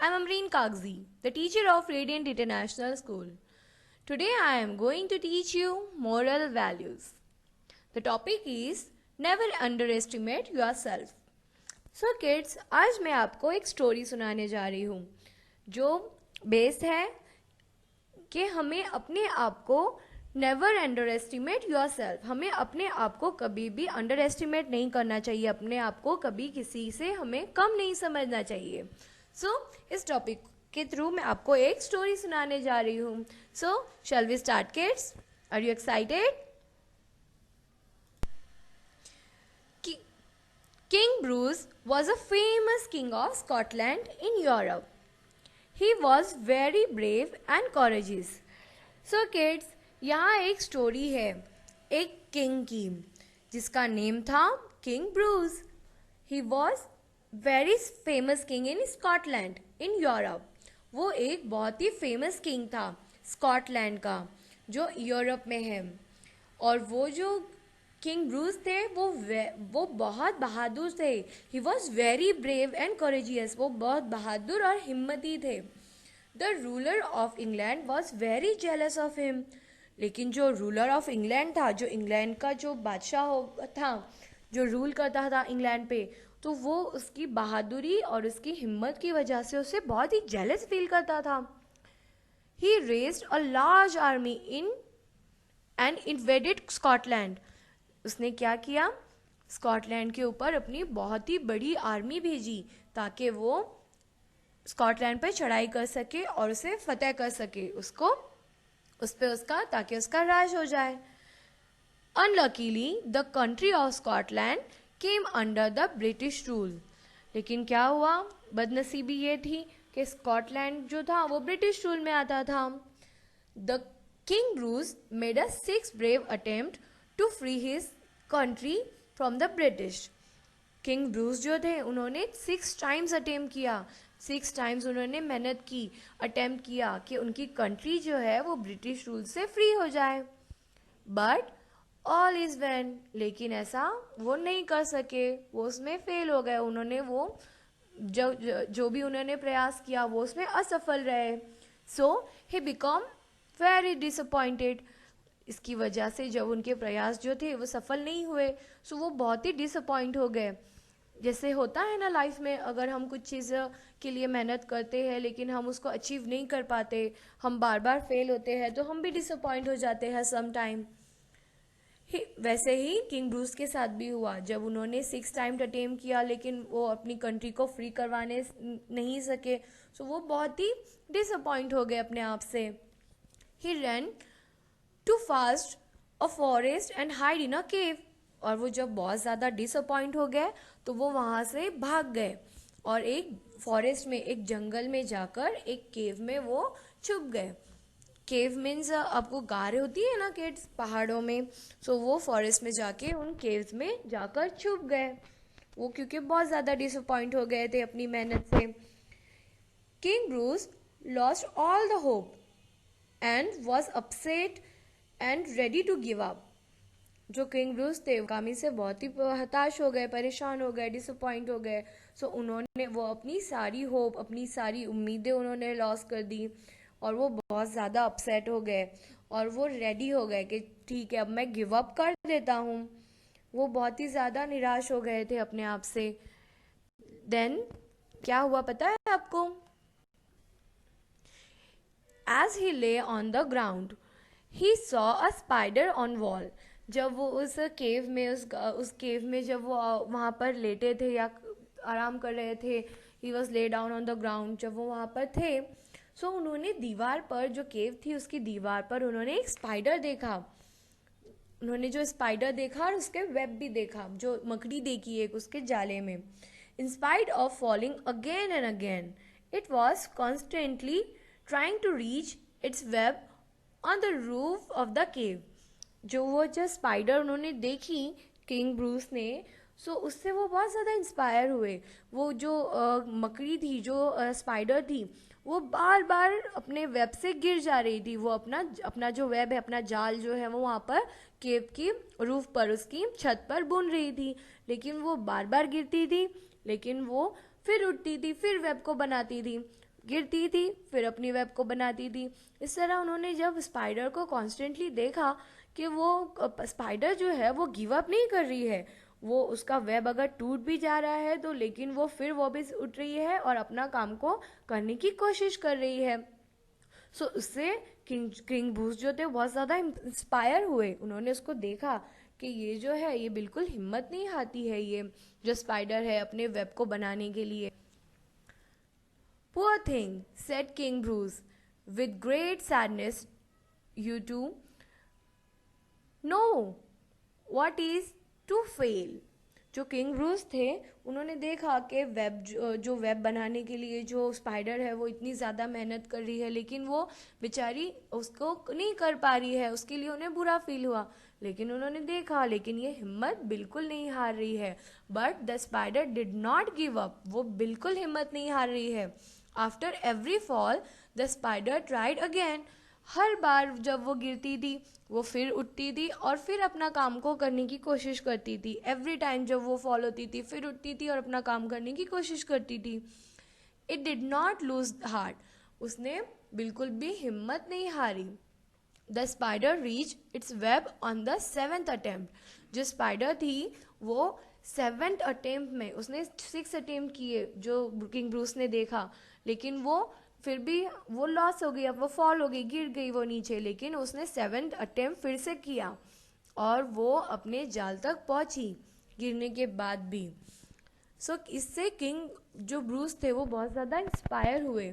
I'm Amreen Kagzi, the teacher of Radiant International School. Today I am going to teach you moral values. The topic is never underestimate yourself. So kids, आज मैं आपको एक story सुनाने जा रही हूँ जो बेस है कि हमें अपने आप को never under estimate your self, हमें अपने आप को कभी भी अंडर एस्टिमेट नहीं करना चाहिए, अपने आप को कभी किसी से हमें कम नहीं समझना चाहिए. इस टॉपिक के थ्रू मैं आपको एक स्टोरी सुनाने जा रही हूँ. Shall we start kids? Are you excited? King Bruce was a famous king of Scotland in Europe. He was very brave and courageous. So kids, यहाँ एक स्टोरी है एक किंग की जिसका नेम था king Bruce. He was very famous king in Scotland in Europe. वो एक बहुत ही फेमस किंग था स्कॉटलैंड का जो यूरोप में है. और वो जो किंग ब्रूस थे वो बहुत बहादुर थे. He was very brave and courageous. वो बहुत बहादुर और हिम्मती थे. The ruler of England was very jealous of him. लेकिन जो रूलर ऑफ इंग्लैंड था, जो इंग्लैंड का जो बादशाह था, जो रूल करता था इंग्लैंड पे, तो वो उसकी बहादुरी और उसकी हिम्मत की वजह से उसे बहुत ही जेलस फील करता था. He raised a large army in and invaded Scotland. उसने क्या किया? स्कॉटलैंड के ऊपर अपनी बहुत ही बड़ी आर्मी भेजी ताकि वो स्कॉटलैंड पर चढ़ाई कर सके और उसे फतेह कर सके, ताकि उसका राज हो जाए. Unluckily the country of Scotland came under the British rule. लेकिन क्या हुआ? बदनसीबी ये थी कि स्कॉटलैंड जो था वो ब्रिटिश रूल में आता था. The king Bruce made a 6 brave attempt to free his country from the British. King Bruce जो थे उन्होंने 6 टाइम्स अटेम्प्ट किया. 6 टाइम्स उन्होंने मेहनत की, अटेम्प्ट किया कि उनकी कंट्री जो है वो ब्रिटिश रूल से फ्री हो जाए. But all is when. लेकिन ऐसा वो नहीं कर सके, वो उसमें फेल हो गए. उन्होंने वो जो भी उन्होंने प्रयास किया वो उसमें असफल रहे. सो ही बिकम वेरी डिसअपॉइंटेड. इसकी वजह से जब उनके प्रयास जो थे वो सफल नहीं हुए, सो वो बहुत ही डिसअपॉइंट हो गए. जैसे होता है ना लाइफ में, अगर हम कुछ चीज़ के लिए मेहनत करते हैं लेकिन हम उसको अचीव नहीं कर पाते, हम बार बार फेल होते हैं, तो हम भी डिसअपॉइंट हो जाते हैं सम टाइम. वैसे ही किंग ब्रूस के साथ भी हुआ. जब उन्होंने 6 टाइम अटेम्प्ट किया लेकिन वो अपनी कंट्री को फ्री करवाने नहीं सके, सो वो बहुत ही डिसअपॉइंट हो गए अपने आप से. He ran to fast a forest and hide in a cave. और वो जब बहुत ज़्यादा डिसअपॉइंट हो गए तो वो वहाँ से भाग गए और एक फॉरेस्ट में, एक जंगल में जाकर एक केव में वो छुप गए. केव मीन्स आपको गारे होती है ना किड्स पहाड़ों में, सो वो फॉरेस्ट में जाके उन केव्स में जाकर छुप गए. वो क्योंकि बहुत ज़्यादा डिसअपॉइंट हो गए थे अपनी मेहनत से. King Bruce lost all the hope and was upset and ready to give up. जो किंग ब्रूस थे कामी से बहुत ही हताश हो गए, परेशान हो गए, डिसअपॉइंट हो गए. सो उन्होंने वो अपनी सारी होप, अपनी सारी उम्मीदें उन्होंने लॉस कर दी और वो बहुत ज़्यादा अपसेट हो गए और वो रेडी हो गए कि ठीक है अब मैं गिव अप कर देता हूँ. वो बहुत ही ज़्यादा निराश हो गए थे अपने आप से. देन क्या हुआ पता है आपको? एज ही ले on the ground he saw a spider on wall. जब वो उस केव में जब वो वहाँ पर लेटे थे या आराम कर रहे थे, he was lay down on the ground, जब वो वहाँ पर थे, सो उन्होंने दीवार पर, जो केव थी उसकी दीवार पर उन्होंने एक स्पाइडर देखा. उन्होंने जो स्पाइडर देखा और उसके वेब भी देखा, जो मकड़ी देखी एक उसके जाले में. In spite of falling again and again, it was constantly trying to reach its web on the roof of the cave. जो स्पाइडर उन्होंने देखी किंग ब्रूस ने, सो उससे वो बहुत ज़्यादा इंस्पायर हुए. वो जो मकड़ी थी, जो स्पाइडर थी, वो बार बार अपने वेब से गिर जा रही थी. वो अपना जो वेब है, अपना जाल जो है वो वहाँ पर केव की रूफ पर, उसकी छत पर बुन रही थी. लेकिन वो बार बार गिरती थी, लेकिन वो फिर उठती थी, फिर वेब को बनाती थी. गिरती थी, फिर अपनी वेब को बनाती थी। इस तरह उन्होंने जब स्पाइडर को कॉन्स्टेंटली देखा कि वो स्पाइडर जो है वो गिव अप नहीं कर रही है, वो उसका वेब अगर टूट भी जा रहा है तो लेकिन वो फिर वो भी उठ रही है और अपना काम को करने की कोशिश कर रही है। सो उससे किंग ब्रूस जो थे बहुत ज़्यादा इंस्पायर हुए। उन्होंने उसको देखा कि ये जो है ये बिल्कुल हिम्मत नहीं हारती है, ये जो स्पाइडर है अपने वेब को बनाने के लिए। Poor thing, said King Bruce, with great sadness. You too know what is to fail. जो किंग ब्रूस थे उन्होंने देखा कि वेब जो वेब बनाने के लिए जो स्पाइडर है वो इतनी ज़्यादा मेहनत कर रही है, लेकिन वो बेचारी उसको नहीं कर पा रही है, उसके लिए उन्हें बुरा फील हुआ। लेकिन उन्होंने देखा लेकिन ये हिम्मत बिल्कुल नहीं हार रही है। But the spider did not give up, वो बिल्कुल हिम्मत नहीं हार रही है। After every fall the spider tried again. हर बार जब वो गिरती थी वो फिर उठती थी और फिर अपना काम को करने की कोशिश करती थी। एवरी टाइम जब वो फॉल होती थी फिर उठती थी और अपना काम करने की कोशिश करती थी। It did not lose heart, उसने बिल्कुल भी हिम्मत नहीं हारी। The spider reach its web on the 7th attempt. जो स्पाइडर थी वो 7th अटेम्प्ट में, उसने 6 अटेम्प्ट किए जो किंग ब्रूस ने देखा, लेकिन वो फिर भी वो लॉस हो गई, अब वो फॉल हो गई, गिर गई वो नीचे। लेकिन उसने 7th अटेम्प्ट फिर से किया और वो अपने जाल तक पहुंची गिरने के बाद भी। सो इससे किंग जो ब्रूस थे वो बहुत ज़्यादा इंस्पायर हुए।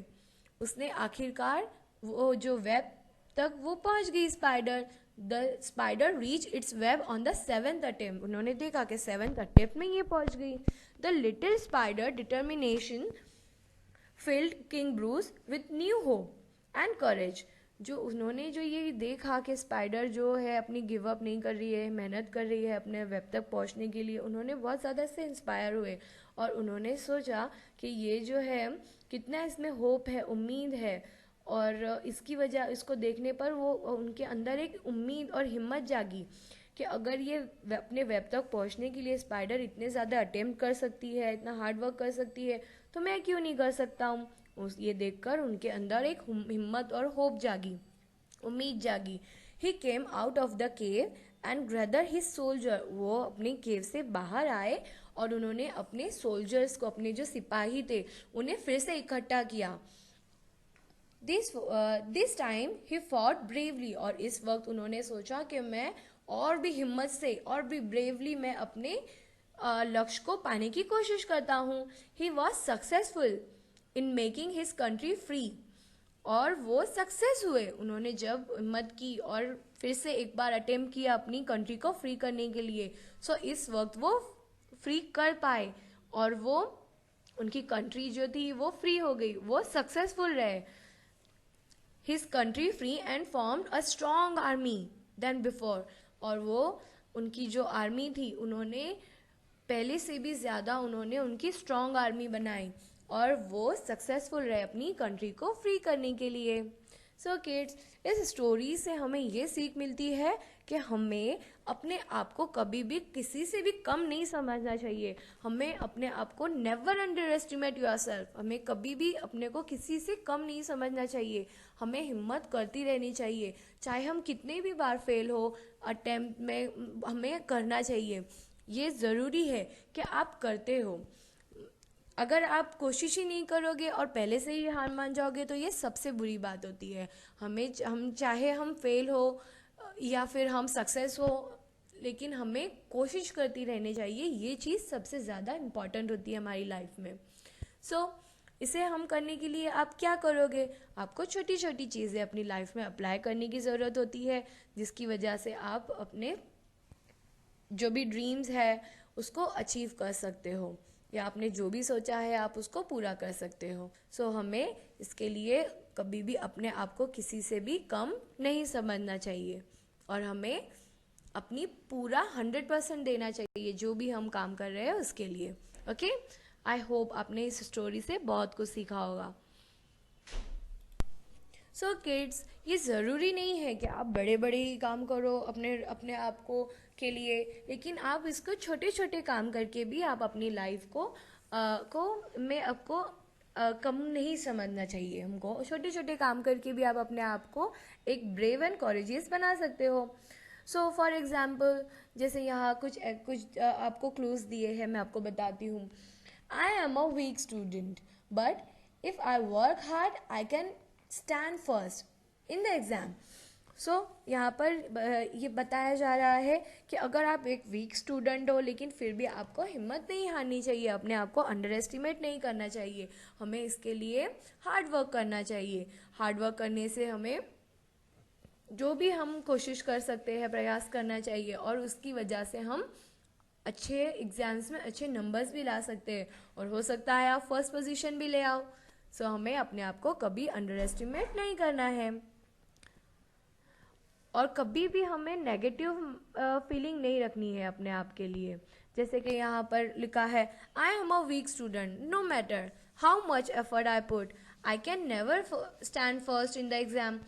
उसने आखिरकार वो जो वेब तक वो पहुंच गई spider. The spider reach its web on the 7th attempt. उन्होंने देखा कि 7th अटेम्प्ट में ये पहुंच गई। The little spider determination field king Bruce with new hope and courage. जो उन्होंने जो ये देखा कि स्पाइडर जो है अपनी गिव अप नहीं कर रही है, मेहनत कर रही है अपने वेब तक पहुंचने के लिए, उन्होंने बहुत ज़्यादा इससे इंस्पायर हुए और उन्होंने सोचा कि ये जो है कितना इसमें होप है, उम्मीद है। और इसकी वजह इसको देखने पर वो उनके अंदर एक उम्मीद और हिम्मत जागी कि अगर ये अपने वेब तक पहुंचने के लिए स्पाइडर इतने ज़्यादा अटेम्प्ट कर सकती है, इतना हार्ड वर्क कर सकती है, तो मैं क्यों नहीं कर सकता हूँ। ये देखकर उनके अंदर एक हिम्मत और होप जागी, उम्मीद जागी। He came out of the cave and gather his soldier. वो अपने केव से बाहर आए और उन्होंने अपने सोल्जर्स को, अपने जो सिपाही थे उन्हें फिर से इकट्ठा किया। This time he fought bravely. और इस वक्त उन्होंने सोचा कि मैं और भी हिम्मत से और भी ब्रेवली मैं अपने लक्ष्य को पाने की कोशिश करता हूँ। He was successful in making his country free. और वो सक्सेस हुए, उन्होंने जब हिम्मत की और फिर से एक बार अटेम्प्ट किया अपनी कंट्री को फ्री करने के लिए। सो इस वक्त वो फ्री कर पाए और वो उनकी कंट्री जो थी वो फ्री हो गई, वो सक्सेसफुल रहे। His country free and formed a strong army then before. और वो उनकी जो आर्मी थी उन्होंने पहले से भी ज़्यादा उन्होंने उनकी स्ट्रॉन्ग आर्मी बनाई और वो सक्सेसफुल रहे अपनी कंट्री को फ्री करने के लिए। सो किड्स, इस स्टोरी से हमें ये सीख मिलती है कि हमें अपने आप को कभी भी किसी से भी कम नहीं समझना चाहिए। हमें अपने आप को नेवर अंडर एस्टिमेट योरसेल्फ, हमें कभी भी अपने को किसी से कम नहीं समझना चाहिए। हमें हिम्मत करती रहनी चाहिए, चाहे हम कितने भी बार फेल हो अटेम्प्ट में, हमें करना चाहिए। ये ज़रूरी है कि आप करते हो। अगर आप कोशिश ही नहीं करोगे और पहले से ही हार मान जाओगे तो ये सबसे बुरी बात होती है। हम चाहे हम फेल हो या फिर हम सक्सेस हो, लेकिन हमें कोशिश करती रहनी चाहिए। ये चीज़ सबसे ज़्यादा इम्पॉर्टेंट होती है हमारी लाइफ में। सो इसे हम करने के लिए आप क्या करोगे? आपको छोटी छोटी चीज़ें अपनी लाइफ में अप्लाई करने की ज़रूरत होती है, जिसकी वजह से आप अपने जो भी ड्रीम्स है उसको अचीव कर सकते हो, या आपने जो भी सोचा है आप उसको पूरा कर सकते हो। सो हमें इसके लिए कभी भी अपने आप को किसी से भी कम नहीं समझना चाहिए और हमें अपनी पूरा 100% देना चाहिए जो भी हम काम कर रहे हैं उसके लिए। ओके, आई होप आपने इस स्टोरी से बहुत कुछ सीखा होगा। सो किड्स, ये ज़रूरी नहीं है कि आप बड़े बड़े ही काम करो अपने अपने आप को के लिए, लेकिन आप इसको छोटे छोटे काम करके भी आप अपनी लाइफ को में आपको कम नहीं समझना चाहिए हमको। छोटे छोटे काम करके भी आप अपने आप को एक ब्रेव एंड कॉरेजियस बना सकते हो। सो फॉर एग्जाम्पल, जैसे यहाँ कुछ आपको क्लूज दिए हैं, मैं आपको बताती हूँ। I am a weak student, but if I work hard I can stand first in the exam. So यहाँ पर ये बताया जा रहा है कि अगर आप एक वीक स्टूडेंट हो, लेकिन फिर भी आपको हिम्मत नहीं हारनी चाहिए, अपने आप को अंडर एस्टिमेट नहीं करना चाहिए। हमें इसके लिए हार्ड वर्क करना चाहिए। हार्ड वर्क करने से हमें जो भी हम कोशिश कर सकते हैं, प्रयास करना चाहिए, और उसकी वजह से हम अच्छे एग्जाम्स में अच्छे नंबर्स भी ला सकते हैं, और हो सकता है आप फर्स्ट पोजीशन भी ले आओ। सो हमें अपने आप को कभी अंडर एस्टिमेट नहीं करना है, और कभी भी हमें नेगेटिव फीलिंग नहीं रखनी है अपने आप के लिए। जैसे कि यहाँ पर लिखा है, I am a weak student, no matter how much effort I put, I can never stand first in the exam.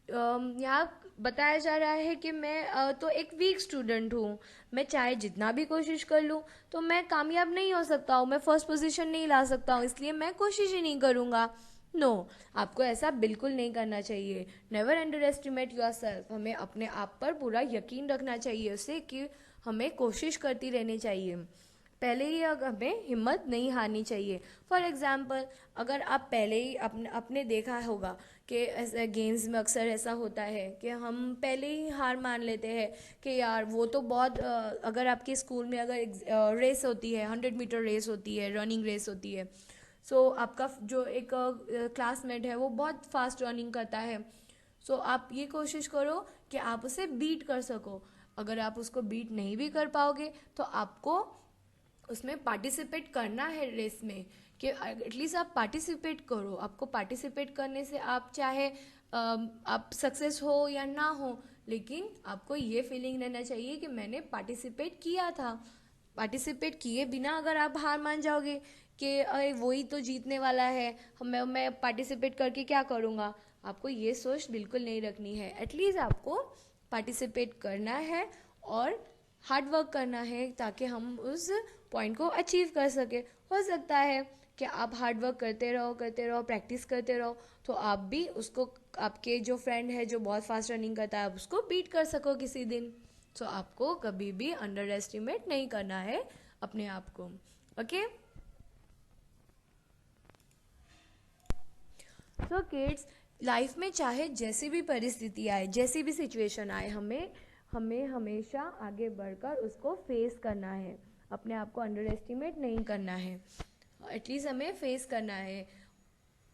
यहाँ बताया जा रहा है कि मैं तो एक वीक स्टूडेंट हूँ, मैं चाहे जितना भी कोशिश कर लूँ तो मैं कामयाब नहीं हो सकता हूँ, मैं फर्स्ट पोजीशन नहीं ला सकता हूँ, इसलिए मैं कोशिश ही नहीं करूँगा। नो, आपको ऐसा बिल्कुल नहीं करना चाहिए। Never under estimate your self. हमें अपने आप पर पूरा यकीन रखना चाहिए उससे कि हमें कोशिश करती रहनी चाहिए। पहले ही हमें हिम्मत नहीं हारनी चाहिए। फॉर एग्ज़ाम्पल, अगर आप पहले ही अपने देखा होगा कि ऐसे गेम्स में अक्सर ऐसा होता है कि हम पहले ही हार मान लेते हैं कि यार वो तो बहुत अगर आपके स्कूल में अगर रेस होती है, 100 मीटर रेस होती है, रनिंग रेस होती है, सो आपका जो एक क्लासमेट है वो बहुत फास्ट रनिंग करता है, सो आप ये कोशिश करो कि आप उसे बीट कर सको। अगर आप उसको बीट नहीं भी कर पाओगे तो आपको उसमें पार्टिसिपेट करना है रेस में, कि एटलीस्ट आप पार्टिसिपेट करो। आपको पार्टिसिपेट करने से आप चाहे आप सक्सेस हो या ना हो, लेकिन आपको ये फीलिंग रहना चाहिए कि मैंने पार्टिसिपेट किया था। पार्टिसिपेट किए बिना अगर आप हार मान जाओगे कि अरे वही तो जीतने वाला है, मैं पार्टिसिपेट करके क्या करूँगा, आपको ये सोच बिल्कुल नहीं रखनी है। एटलीस्ट आपको पार्टिसिपेट करना है और हार्ड वर्क करना है ताकि हम उस पॉइंट को अचीव कर सके। हो सकता है कि आप हार्ड वर्क करते रहो, प्रैक्टिस करते रहो, तो आप भी उसको, आपके जो फ्रेंड है जो बहुत फास्ट रनिंग करता है, आप उसको बीट कर सको किसी दिन। तो आपको कभी भी अंडर एस्टिमेट नहीं करना है अपने आप को। ओके, सो किड्स, लाइफ में चाहे जैसी भी परिस्थिति आए, जैसी भी सिचुएशन आए, हमें हमेशा आगे बढ़कर उसको फेस करना है। अपने आप को अंडर एस्टिमेट नहीं करना है, एटलीस्ट हमें फेस करना है।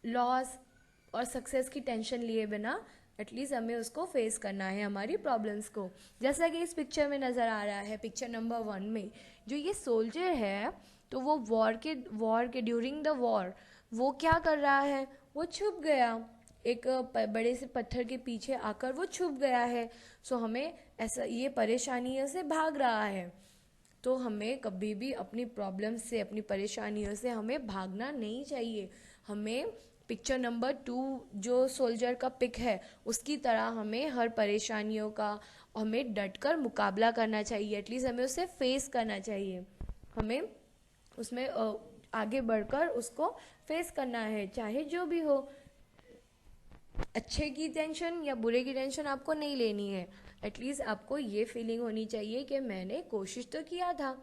लॉस और सक्सेस की टेंशन लिए बिना एटलीस्ट हमें उसको फेस करना है, हमारी प्रॉब्लम्स को। जैसा कि इस पिक्चर में नज़र आ रहा है, पिक्चर नंबर 1 में जो ये सोल्जर है, तो वो वॉर के ड्यूरिंग द वॉर वो क्या कर रहा है, वो छुप गया, एक बड़े से पत्थर के पीछे आकर वो छुप गया है। सो हमें ऐसा, ये परेशानियों से भाग रहा है, तो हमें कभी भी अपनी प्रॉब्लम से, अपनी परेशानियों से हमें भागना नहीं चाहिए। हमें पिक्चर नंबर 2 जो सोल्जर का पिक है उसकी तरह हमें हर परेशानियों का हमें डटकर मुकाबला करना चाहिए। एटलीस्ट हमें उसे फेस करना चाहिए, हमें उसमें आगे बढ़कर उसको फेस करना है, चाहे जो भी हो। अच्छे की टेंशन या बुरे की टेंशन आपको नहीं लेनी है। एटलीस्ट आपको ये फीलिंग होनी चाहिए कि मैंने कोशिश तो किया था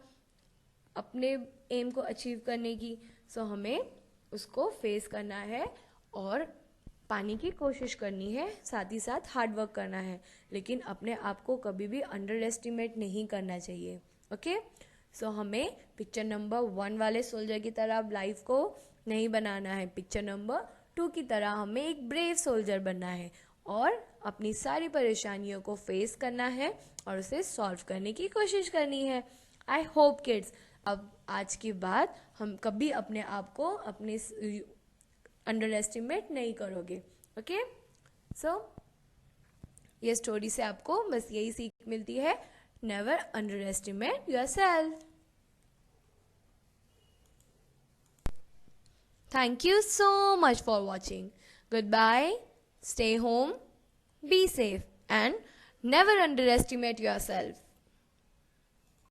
अपने एम को अचीव करने की। सो हमें उसको फेस करना है और पाने की कोशिश करनी है, साथ ही साथ हार्ड वर्क करना है, लेकिन अपने आप को कभी भी अंडर एस्टिमेट नहीं करना चाहिए। ओके, सो हमें पिक्चर नंबर 1 वाले सोल्जर की तरह लाइफ को नहीं बनाना है। पिक्चर नंबर 2 की तरह हमें एक ब्रेव सोल्जर बनना है और अपनी सारी परेशानियों को फेस करना है और उसे सॉल्व करने की कोशिश करनी है। आई होप किड्स, अब आज के बाद हम कभी अपने आप को अपने अंडर एस्टिमेट नहीं करोगे। ओके, सो ये स्टोरी से आपको बस यही सीख मिलती है, never under estimate your self. Thank you so much for watching. Goodbye, stay home, be safe, and never underestimate yourself.